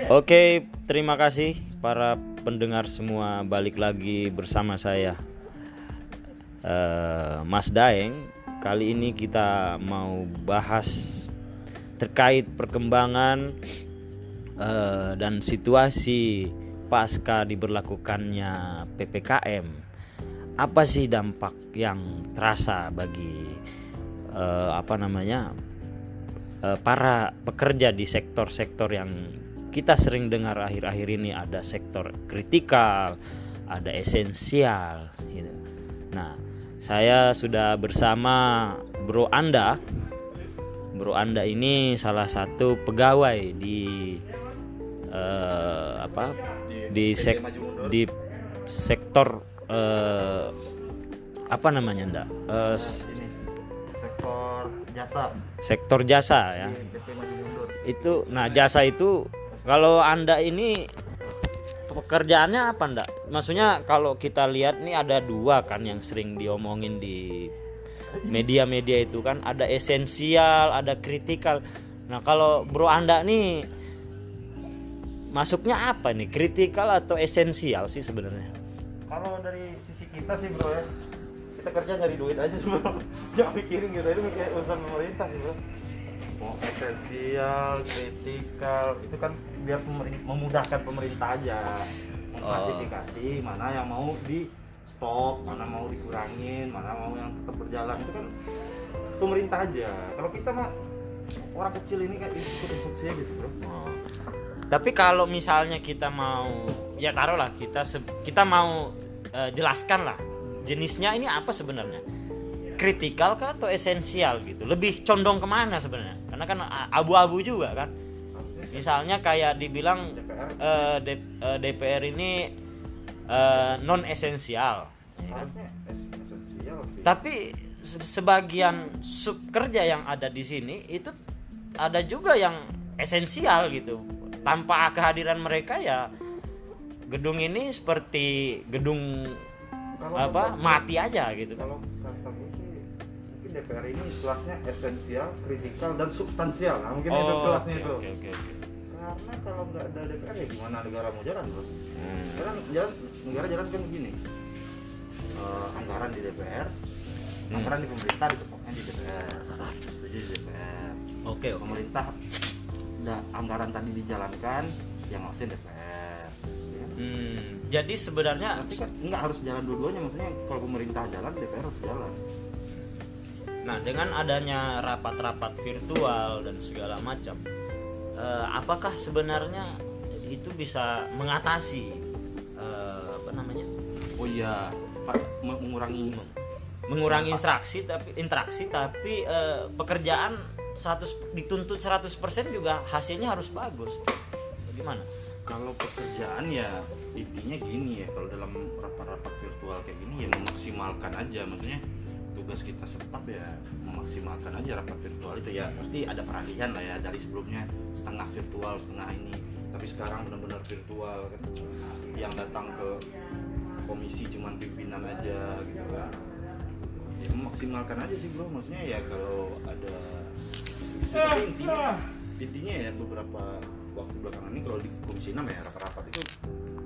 Oke, terima kasih para pendengar semua, balik lagi bersama saya Mas Daeng. Kali ini kita mau bahas terkait perkembangan dan situasi pasca diberlakukannya PPKM. Apa sih dampak yang terasa bagi para pekerja di sektor-sektor yang kita sering dengar akhir-akhir ini? Ada sektor kritikal, ada esensial gitu. Nah, saya sudah bersama Bro Anda. Bro Anda ini salah satu pegawai di sektor sektor jasa ya. Itu jasa itu, kalau Anda ini pekerjaannya apa Anda? Maksudnya kalau kita lihat nih ada dua kan yang sering diomongin di media-media itu kan, ada esensial, ada kritikal. Nah, kalau Bro Anda nih masuknya apa nih? Kritikal atau esensial sih sebenarnya? Kalau dari sisi kita sih bro ya, kita kerja nyari duit aja sih bro. Jangan mikirin gitu, itu kayak urusan pemerintah sih bro. Mau esensial, kritikal, itu kan biar memudahkan pemerintah aja mengklasifikasi mana yang mau di stop, mana mau dikurangin, mana mau yang tetap berjalan. Itu kan pemerintah aja. Kalau kita mah orang kecil ini kan ikut instruksi aja sih bro. Tapi kalau misalnya kita mau, ya taruhlah kita mau jelaskan lah jenisnya ini apa sebenarnya, kritikal kah atau esensial gitu, lebih condong kemana sebenarnya? Karena kan abu-abu juga kan. Misalnya kayak dibilang DPR ini non esensial, ya kan? Tapi sebagian sub kerja yang ada di sini itu ada juga yang esensial gitu. Tanpa kehadiran mereka ya gedung ini seperti gedung mati aja gitu. Kalau kata sih mungkin DPR ini kelasnya esensial, kritikal dan substansial. Nah, mungkin itu kelasnya itu. Oke. Karena kalau nggak ada DPR ya gimana negara mau jalan bro? Sekarang negara jalan kan begini. Anggaran di DPR, anggaran di pemerintah ditepoknya di DPR, setuju di DPR. Oke. Pemerintah anggaran tadi dijalankan, yang ngawasin DPR. Ya. Jadi sebenarnya tapi kan nggak harus jalan dua-duanya, maksudnya kalau pemerintah jalan, DPR harus jalan. Nah, dengan adanya rapat-rapat virtual dan segala macam, apakah sebenarnya itu bisa mengatasi mengurangi interaksi tapi pekerjaan dituntut 100% juga hasilnya harus bagus. Bagaimana? Kalau pekerjaan ya intinya gini ya, kalau dalam rapat-rapat virtual kayak gini ya memaksimalkan aja, maksudnya tugas kita tetap ya memaksimalkan aja rapat virtual itu ya. Pasti ada peralihan lah ya, dari sebelumnya setengah virtual setengah ini, tapi sekarang benar-benar virtual kan. Yang datang ke komisi cuman pimpinan aja gitu kan. Ya memaksimalkan aja sih bro, maksudnya ya kalau ada tapi intinya ya beberapa waktu belakangan ini kalau di Komisi 6 ya rapat-rapat itu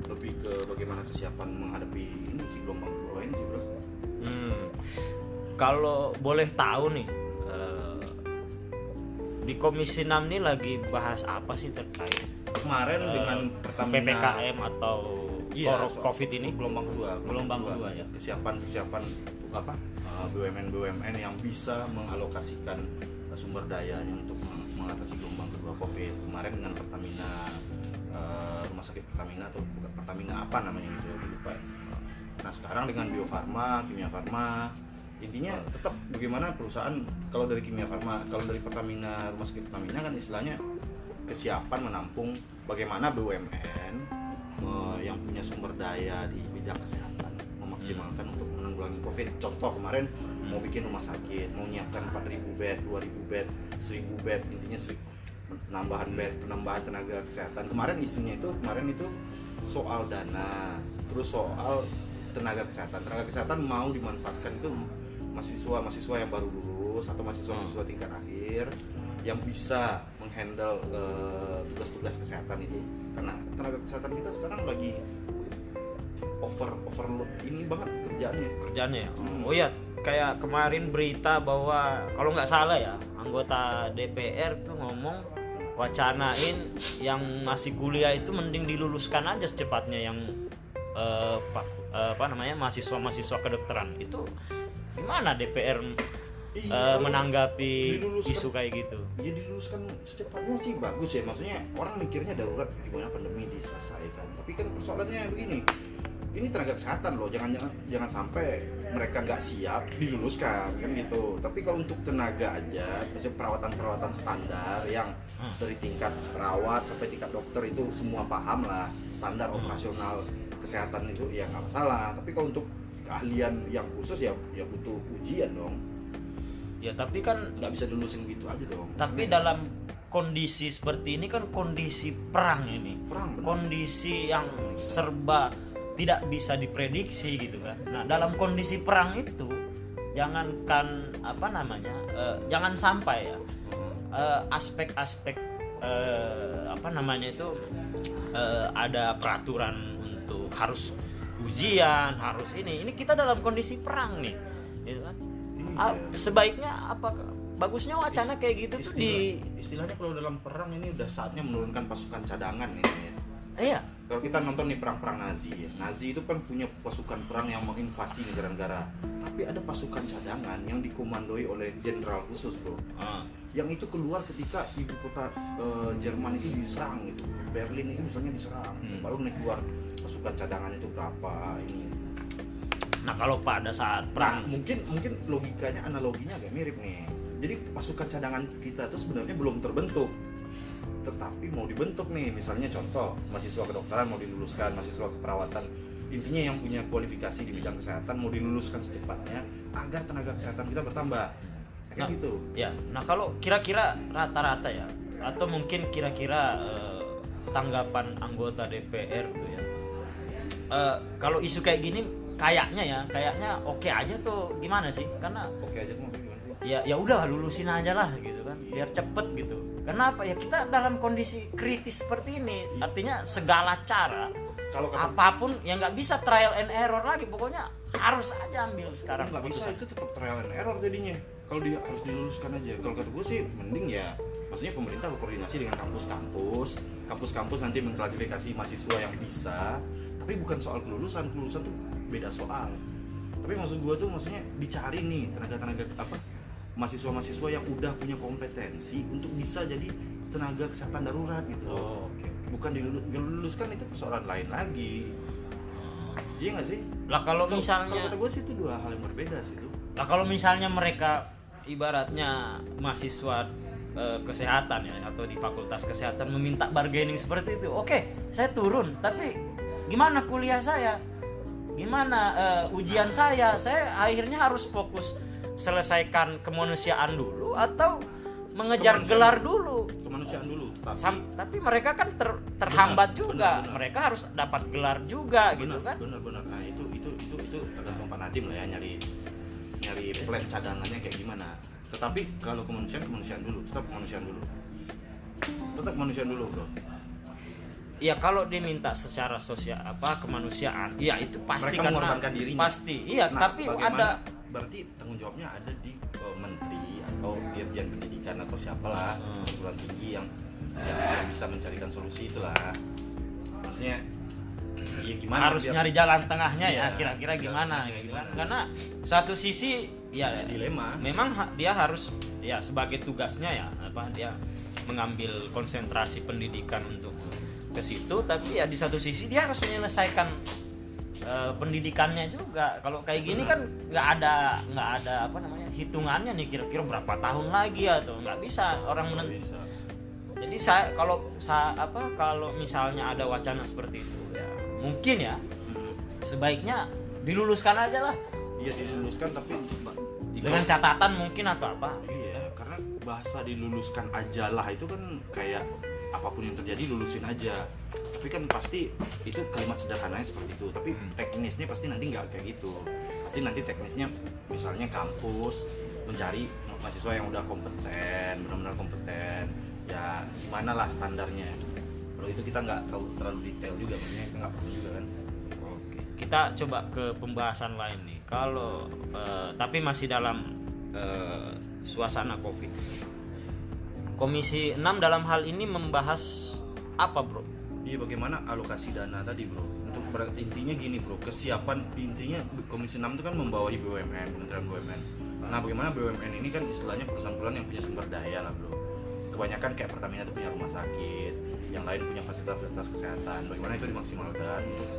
lebih ke bagaimana kesiapan menghadapi ini sih gelombang kedua ini sih bro. Kalau boleh tahu nih, di Komisi 6 ini lagi bahas apa sih terkait Kemarin dengan Pertamina PPKM atau COVID ini? Gelombang kedua ya. Kesiapan apa BUMN yang bisa mengalokasikan sumber dayanya untuk mengatasi gelombang kedua COVID. Kemarin dengan Pertamina, rumah sakit Pertamina atau bukan Pertamina apa namanya gitu, lupa. Nah sekarang dengan Bio Farma, Kimia Farma, intinya tetap bagaimana perusahaan, kalau dari Kimia Farma, kalau dari Pertamina, rumah sakit Pertamina kan istilahnya kesiapan menampung bagaimana BUMN yang punya sumber daya di bidang kesehatan memaksimalkan untuk menanggulangi COVID. Contoh kemarin mau bikin rumah sakit, mau nyiapkan 4.000 bed, 2.000 bed, 1.000 bed, intinya penambahan bed, penambahan tenaga kesehatan. Kemarin isunya itu soal dana, terus soal tenaga kesehatan mau dimanfaatkan itu mahasiswa yang baru lulus atau mahasiswa tingkat akhir yang bisa menghandle tugas-tugas kesehatan itu, karena tenaga kesehatan kita sekarang lagi overload ini banget kerjaannya ya. Oh iya, kayak kemarin berita bahwa kalau nggak salah ya, anggota DPR tuh ngomong wacanain yang masih kuliah itu mending diluluskan aja secepatnya yang mahasiswa kedokteran. Itu gimana DPR menanggapi isu kayak gitu? Ya diluluskan secepatnya sih bagus ya, maksudnya orang mikirnya darurat gimana pandemi diselesaikan, tapi kan persoalannya begini, ini tenaga kesehatan loh, jangan sampai mereka nggak siap diluluskan kan gitu. Tapi kalau untuk tenaga aja, misalnya perawatan standar yang dari tingkat perawat sampai tingkat dokter itu semua paham lah standar operasional kesehatan itu ya nggak masalah. Tapi kalau untuk keahlian yang khusus ya butuh ujian dong. Ya tapi kan nggak bisa dilulusin gitu aja dong. Tapi dalam kondisi seperti ini kan kondisi perang ini, kondisi yang serba tidak bisa diprediksi gitu kan. Nah dalam kondisi perang itu jangankan jangan sampai ya aspek-aspek ada peraturan untuk harus ujian, harus ini kita dalam kondisi perang nih gitu kan. Sebaiknya bagusnya wacana kayak gitu tuh istilahnya kalau dalam perang ini udah saatnya menurunkan pasukan cadangan ini ya. Iya. Kalau kita nonton nih perang-perang Nazi ya. Nazi itu kan punya pasukan perang yang menginvasi negara-negara. Tapi ada pasukan cadangan yang dikomandoi oleh jenderal khusus, bro. Yang itu keluar ketika ibu kota Jerman itu diserang gitu. Berlin itu misalnya diserang. Baru nih keluar pasukan cadangan itu berapa ini. Nah kalau pada saat perang mungkin logikanya, analoginya agak mirip nih. Jadi pasukan cadangan kita itu sebenarnya belum terbentuk, tetapi mau dibentuk nih. Misalnya contoh mahasiswa kedokteran mau diluluskan, mahasiswa keperawatan, intinya yang punya kualifikasi di bidang kesehatan mau diluluskan secepatnya agar tenaga kesehatan kita bertambah. Kayak gitu. Ya. Nah kalau kira-kira rata-rata ya, atau mungkin kira-kira tanggapan anggota DPR tuh ya. Kalau isu kayak gini kayaknya oke aja tuh, gimana sih? Karena oke aja tuh gimana sih? Ya udah lulusin aja lah gitu kan, biar cepet gitu. Kenapa ya, kita dalam kondisi kritis seperti ini, artinya segala cara apapun yang nggak bisa trial and error lagi, pokoknya harus aja ambil sekarang. Nggak bisa, itu tetap trial and error jadinya. Kalau dia harus diluluskan aja. Kalau kata gue sih mending ya, maksudnya pemerintah berkoordinasi dengan kampus-kampus nanti mengklasifikasi mahasiswa yang bisa. Tapi bukan soal kelulusan tuh beda soal. Tapi maksud gue tuh maksudnya dicari nih tenaga mahasiswa yang udah punya kompetensi untuk bisa jadi tenaga kesehatan darurat gitu. Okay. Bukan diluluskan, itu persoalan lain lagi. Iya nggak sih? Lah kalau misalnya, kalau kata gue sih itu dua hal yang berbeda sih itu. Lah kalau misalnya mereka ibaratnya mahasiswa kesehatan ya, atau di fakultas kesehatan meminta bargaining seperti itu, oke, saya turun, tapi gimana kuliah saya? Gimana ujian saya akhirnya harus fokus selesaikan kemanusiaan dulu atau mengejar gelar dulu. Kemanusiaan dulu. Tapi mereka kan terhambat juga. Benar. Mereka harus dapat gelar juga gitu kan. Benar. Nah, itu tergantung Pak Nadiem lah ya, nyari plan cadangannya kayak gimana. Tetapi kalau kemanusiaan dulu, tetap kemanusiaan dulu, bro. Ya kalau diminta secara sosial kemanusiaan, ya itu pasti mereka mengorbankan dirinya. Pasti. Iya, tapi ada berarti tanggung jawabnya ada di menteri atau dirjen pendidikan atau siapalah perguruan tinggi yang bisa mencarikan solusi itulah. Maksudnya ya gimana harus nyari jalan tengahnya ya, kira-kira gimana gitu kan. Karena satu sisi ya dilema. Memang dia harus ya sebagai tugasnya ya dia mengambil konsentrasi pendidikan untuk ke situ, tapi ya di satu sisi dia harus menyelesaikan pendidikannya juga. Kalau kayak gini kan nggak ada hitungannya nih kira-kira berapa tahun lagi atau nggak bisa orang menentukan. Jadi kalau misalnya ada wacana seperti itu ya mungkin ya sebaiknya diluluskan aja lah. Iya diluluskan, tapi dengan catatan mungkin atau apa. Iya, karena bahasa diluluskan aja lah itu kan kayak apapun yang terjadi lulusin aja. Tapi kan pasti itu kalimat sederhananya seperti itu, tapi teknisnya pasti nanti nggak kayak gitu. Pasti nanti teknisnya misalnya kampus mencari mahasiswa yang udah kompeten, benar-benar kompeten, ya gimana lah standarnya. Kalau itu kita nggak tahu terlalu detail juga, maksudnya kita nggak perlu juga kan. Oke. Kita coba ke pembahasan lain nih. Kalau tapi masih dalam suasana Covid. Komisi 6 dalam hal ini membahas apa, Bro? Iya, bagaimana alokasi dana tadi, Bro. Untuk intinya gini, Bro, kesiapan intinya Komisi 6 itu kan membawahi BUMN, Kementerian BUMN. Nah, bagaimana BUMN ini kan istilahnya perusahaan-perusahaan yang punya sumber daya lah, Bro. Kebanyakan kayak Pertamina itu punya rumah sakit, yang lain punya fasilitas-fasilitas kesehatan. Bagaimana itu dimaksimalkan untuk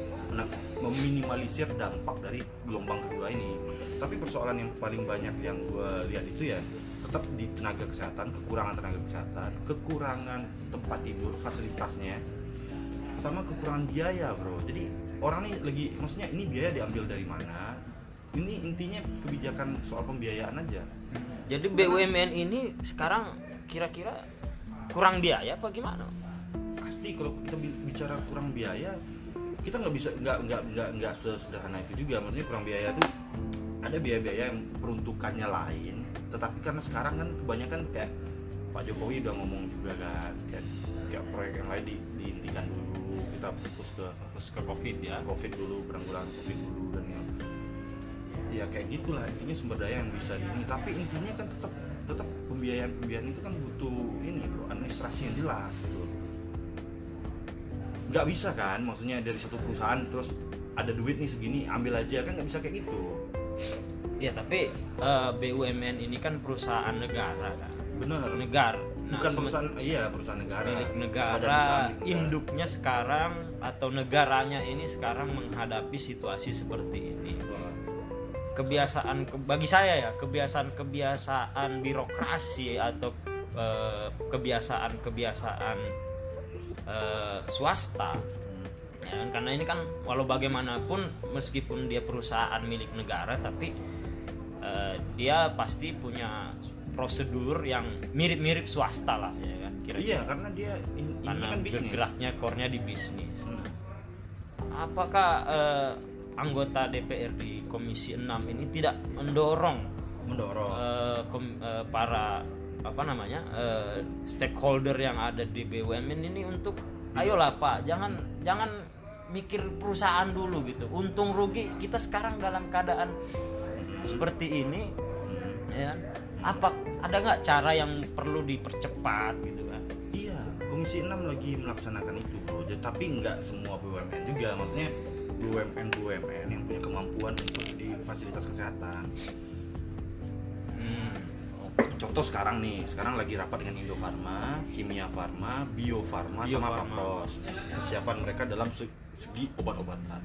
meminimalisir dampak dari gelombang kedua ini. Tapi persoalan yang paling banyak yang gue lihat itu ya tetap di tenaga kesehatan, kekurangan tenaga kesehatan, kekurangan tempat tidur, fasilitasnya, sama kekurangan biaya, Bro. Jadi orang nih lagi, maksudnya ini biaya diambil dari mana? Ini intinya kebijakan soal pembiayaan aja. Jadi BUMN ini sekarang kira-kira kurang biaya apa gimana? Pasti kalau kita bicara kurang biaya, kita nggak bisa nggak sesederhana itu juga. Maksudnya kurang biaya itu ada biaya-biaya yang peruntukannya lain, tetapi karena sekarang kan kebanyakan kayak Pak Jokowi udah ngomong juga kan, kayak proyek yang lain dihentikan dulu, kita fokus ke Covid ya. Covid dulu, penanggulangan Covid dulu, dan ya kayak gitulah intinya sumber daya yang bisa ini. Tapi intinya kan tetap pembiayaan itu kan butuh ini, Bro, administrasi yang jelas gitu. Nggak bisa kan, maksudnya dari satu perusahaan terus ada duit nih segini ambil aja, kan nggak bisa kayak gitu. Ya tapi BUMN ini kan perusahaan negara kan. Benar. Negara. Nah, Bukan perusahaan negara. Milik Badan negara. usaha milik negara. Induknya sekarang atau negaranya ini sekarang menghadapi situasi seperti ini. Bagi saya ya, kebiasaan birokrasi atau kebiasaan swasta. Ya, karena ini kan walau bagaimanapun meskipun dia perusahaan milik negara, tapi dia pasti punya prosedur yang mirip-mirip swasta lah, ya kan, kira-kira. Iya, karena dia ini Karena kan bisnis. bergeraknya core-nya di bisnis. Apakah anggota DPR di Komisi 6 ini tidak mendorong para stakeholder yang ada di BUMN ini untuk ayolah Pak, jangan mikir perusahaan dulu gitu. Untung rugi kita sekarang dalam keadaan seperti ini, ya. Apa ada nggak cara yang perlu dipercepat gitu kan? Iya, Komisi 6 lagi melaksanakan itu, Bro. Tapi nggak semua BUMN juga, maksudnya BUMN yang punya kemampuan untuk di fasilitas kesehatan. Contoh sekarang lagi rapat dengan Indofarma, Kimia Farma, Bio Farma, sama Papros. Kesiapan mereka dalam segi obat-obatan.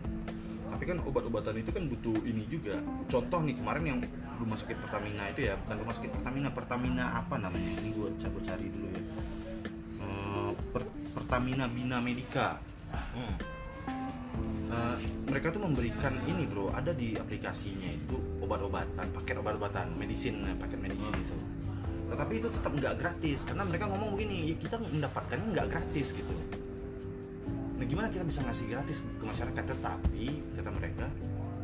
Tapi kan obat-obatan itu kan butuh ini juga. Contoh nih kemarin yang rumah sakit Pertamina itu ya, bukan rumah sakit Pertamina apa namanya? Ini gue cari dulu ya. Pertamina Bina Medica. Mereka tuh memberikan ini, Bro, ada di aplikasinya itu obat-obatan, paket obat-obatan, paket medisin itu. Tetapi itu tetap nggak gratis karena mereka ngomong begini, ya kita mendapatkannya nggak gratis gitu. Nah, gimana kita bisa ngasih gratis ke masyarakat? Tetapi kata mereka,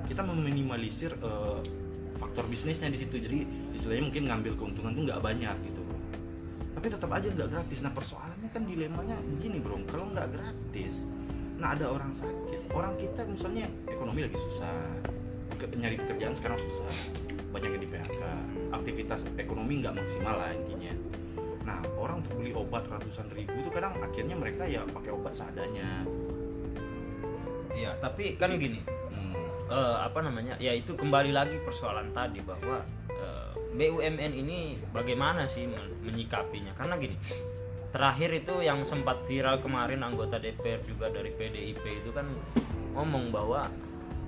kita meminimalisir faktor bisnisnya di situ. Jadi istilahnya mungkin ngambil keuntungan tuh nggak banyak gitu, Bro. Tapi tetap aja nggak gratis. Nah, persoalannya kan dilemanya begini, Bro. Kalau nggak gratis, nah ada orang sakit, orang kita misalnya ekonomi lagi susah, nyari pekerjaan sekarang susah, banyak yang di PHK, aktivitas ekonomi nggak maksimal lah intinya. Nah, orang untuk beli obat ratusan ribu itu kadang akhirnya mereka ya pakai obat seadanya. Iya, tapi kan gini, ya itu kembali lagi persoalan tadi bahwa BUMN ini bagaimana sih menyikapinya? Karena gini, terakhir itu yang sempat viral kemarin anggota DPR juga dari PDIP itu kan ngomong bahwa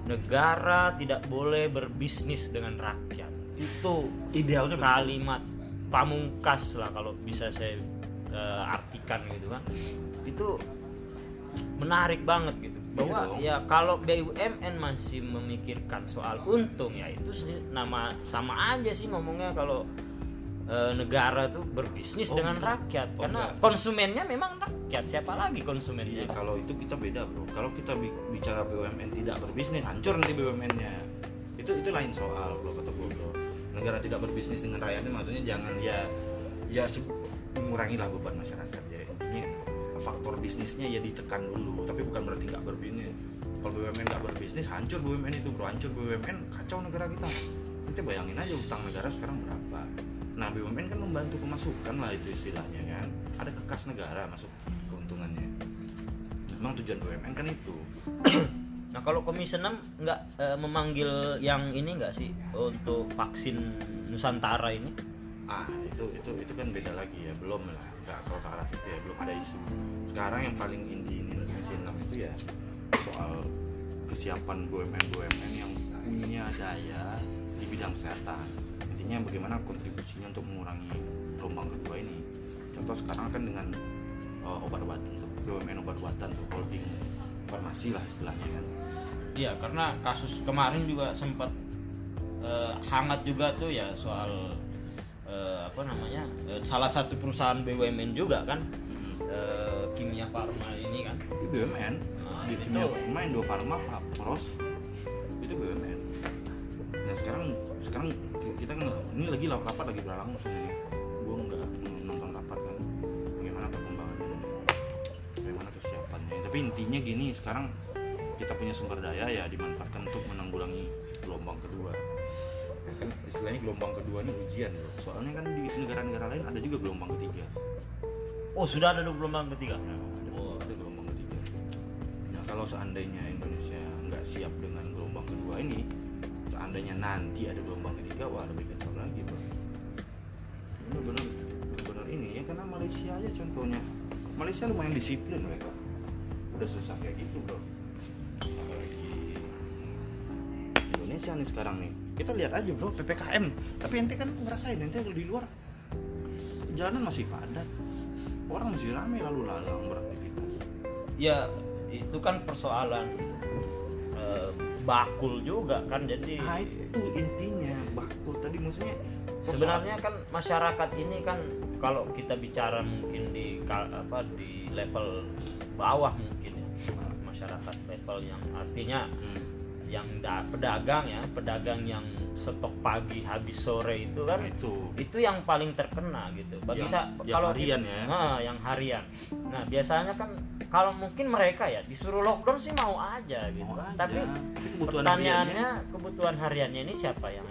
negara tidak boleh berbisnis dengan rakyat. Itu Idealnya kalimat pamungkas lah kalau bisa saya artikan gitu kan. Itu menarik banget gitu bahwa ya kalau BUMN masih memikirkan soal untung, ya itu sama aja sih ngomongnya kalau negara tuh berbisnis dengan rakyat, karena konsumennya memang rakyat, siapa lagi konsumennya? Iya, kalau itu kita beda bro. Kalau kita bicara BUMN tidak berbisnis, hancur nanti BUMN-nya. Itu lain soal bro, kata gue bro. Negara tidak berbisnis dengan rakyatnya, maksudnya jangan mengurangilah beban masyarakat ya. Intinya faktor bisnisnya ya ditekan dulu, tapi bukan berarti nggak berbisnis. Kalau BUMN nggak berbisnis, hancur BUMN itu bro, hancur BUMN, kacau negara kita. Nanti bayangin aja utang negara sekarang berapa. Nah BUMN kan membantu pemasukan lah, itu istilahnya kan, ada kekas negara masuk keuntungannya. Memang tujuan BUMN kan itu. Nah kalau Komisi 6 nggak memanggil yang ini nggak sih untuk vaksin Nusantara ini? Itu kan beda lagi ya, belum lah. Nggak, kalau ke arah situ ya belum ada isu. Sekarang yang paling inti ini Komisi 6 itu ya soal kesiapan BUMN yang punya daya di bidang kesehatan. Intinya bagaimana kontribusinya untuk mengurangi gelombang kedua ini. Contoh sekarang kan dengan obat-obatan tuh, BUMN obat-obatan tuh, holding farmasi lah istilahnya kan. Iya, karena kasus kemarin juga sempat hangat juga tuh ya soal salah satu perusahaan BUMN juga kan, Kimia Farma ini kan. Di BUMN, di Kimia Farma, Indofarma, Pros itu BUMN. Nah sekarang kita kan ini lagi rapat lagi berlangsung nih. Gue nggak nonton rapat kan, bagaimana perkembangannya, bagaimana kesiapannya. Tapi intinya gini, sekarang kita punya sumber daya ya dimanfaatkan untuk menanggulangi gelombang kedua. Ya kan istilahnya gelombang kedua ini ujian loh. Soalnya kan di negara-negara lain ada juga gelombang ketiga. Oh sudah ada gelombang ketiga? Nah, ada gelombang ketiga. Nah kalau seandainya Indonesia nggak siap dengan gelombang kedua ini, seandainya nanti ada gelombang ketiga, wah lebih kacau lagi bro. Benar-benar ini ya, karena Malaysia aja contohnya, Malaysia lumayan disiplin mereka, udah susah kayak gitu bro. Apalagi Indonesia nih sekarang nih, kita lihat aja bro PPKM, tapi ente kan ngerasain, ente di luar jalanan masih padat, orang masih ramai lalu lalang beraktivitas. Ya itu kan persoalan bakul juga kan, jadi Itu intinya bakul tadi, maksudnya sebenarnya kan masyarakat ini kan kalau kita bicara mungkin di level bawah mungkin ya, masyarakat level yang artinya yang pedagang yang stok pagi habis sore itu kan, itu yang paling terkena gitu. Bagi yang kalau harian yang harian. Nah biasanya kan kalau mungkin mereka ya disuruh lockdown sih mau aja gitu. Tapi pertanyaannya kebutuhan hariannya ini siapa yang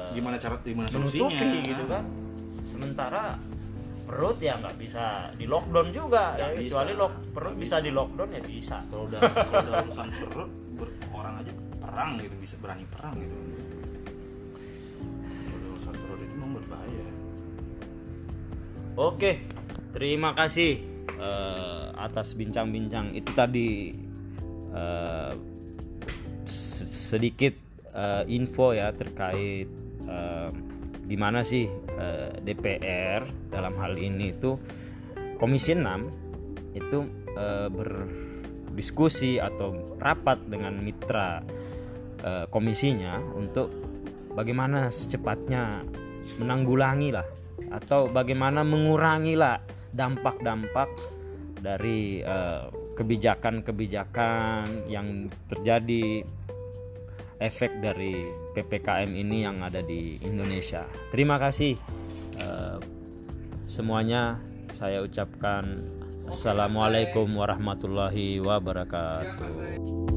gimana menutupi solusinya gitu kan? Sementara perut ya nggak bisa di lockdown juga ya, kecuali perut bisa di lockdown ya bisa. Kalau udah urusan perut, orang aja perang gitu, bisa berani perang gitu. Kalau urusan perut itu memang berbahaya. Oke, terima kasih atas bincang-bincang itu tadi, sedikit info ya terkait gimana sih DPR dalam hal ini itu Komisi 6 itu berdiskusi atau rapat dengan mitra komisinya untuk bagaimana secepatnya menanggulangi lah atau bagaimana mengurangi lah dampak-dampak dari kebijakan-kebijakan yang terjadi, efek dari PPKM ini yang ada di Indonesia. Terima kasih semuanya, saya ucapkan Assalamualaikum warahmatullahi wabarakatuh.